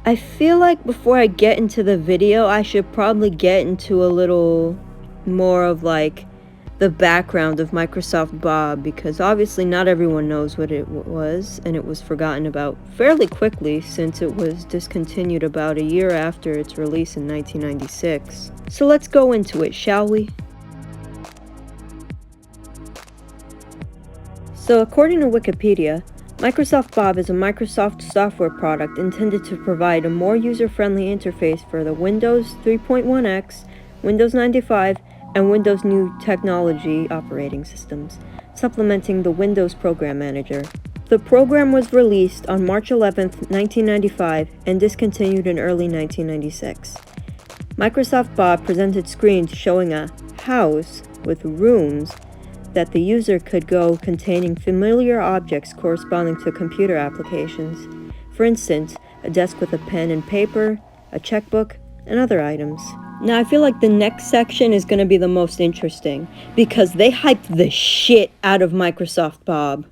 I feel like before I get into the video, I should probably get into a little more of like the background of Microsoft Bob, because obviously not everyone knows what it was, and it was forgotten about fairly quickly since it was discontinued about a year after its release in 1996. So let's go into it, shall we? So according to Wikipedia, Microsoft Bob is a Microsoft software product intended to provide a more user-friendly interface for the Windows 3.1x, Windows 95, and Windows New Technology operating systems, supplementing the Windows Program Manager. The program was released on March 11, 1995, and discontinued in early 1996. Microsoft Bob presented screens showing a house with rooms that the user could go containing familiar objects corresponding to computer applications. For instance, a desk with a pen and paper, a checkbook, and other items. Now I feel like the next section is going to be the most interesting, because they hyped the shit out of Microsoft Bob.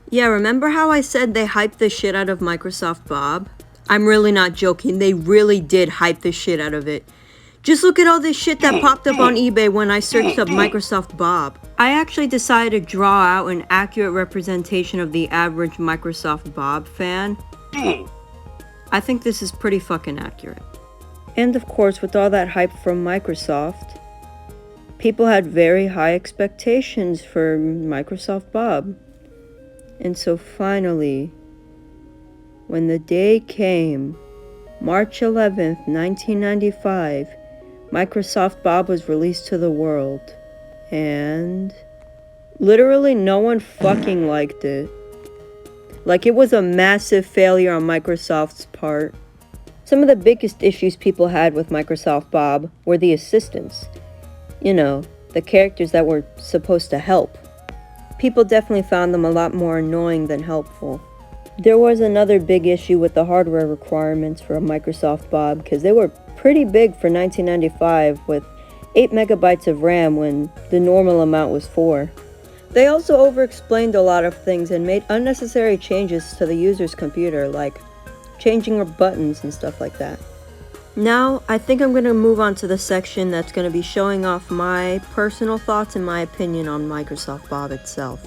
Yeah, remember how I said they hyped the shit out of Microsoft Bob? I'm really not joking, they really did hype the shit out of it. Just look at all this shit that popped up on eBay when I searched up Microsoft Bob. I actually decided to draw out an accurate representation of the average Microsoft Bob fan. I think this is pretty fucking accurate. And of course, with all that hype from Microsoft, people had very high expectations for Microsoft Bob. And so finally, when the day came, March 11th, 1995, Microsoft Bob was released to the world, and literally no one fucking liked it. Like, it was a massive failure on Microsoft's part. Some of the biggest issues people had with Microsoft Bob were the assistants. You know, the characters that were supposed to help. People definitely found them a lot more annoying than helpful. There was another big issue with the hardware requirements for a Microsoft Bob, because they were pretty big for 1995 with 8 megabytes of RAM when the normal amount was 4. They also over-explained a lot of things and made unnecessary changes to the user's computer, like changing buttons and stuff like that. Now, I think I'm going to move on to the section that's going to be showing off my personal thoughts and my opinion on Microsoft Bob itself.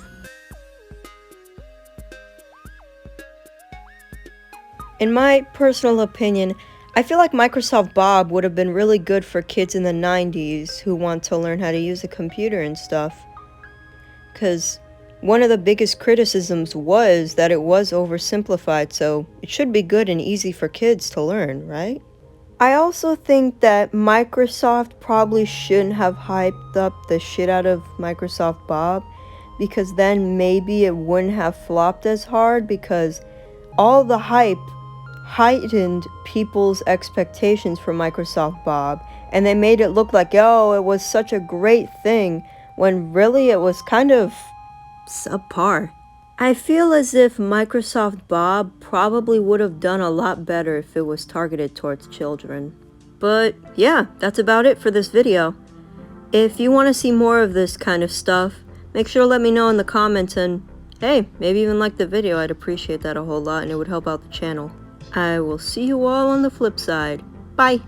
In my personal opinion, I feel like Microsoft Bob would have been really good for kids in the 90s who want to learn how to use a computer and stuff. Because one of the biggest criticisms was that it was oversimplified, so it should be good and easy for kids to learn, right? I also think that Microsoft probably shouldn't have hyped up the shit out of Microsoft Bob, because then maybe it wouldn't have flopped as hard, because all the hype heightened people's expectations for Microsoft Bob, and they made it look like, oh, it was such a great thing, when really it was kind of subpar. I feel as if Microsoft Bob probably would have done a lot better if it was targeted towards children. But yeah, that's about it for this video. If you want to see more of this kind of stuff, make sure to let me know in the comments, and hey, maybe even like the video. I'd appreciate that a whole lot, and it would help out the channel. I will see you all on the flip side. Bye!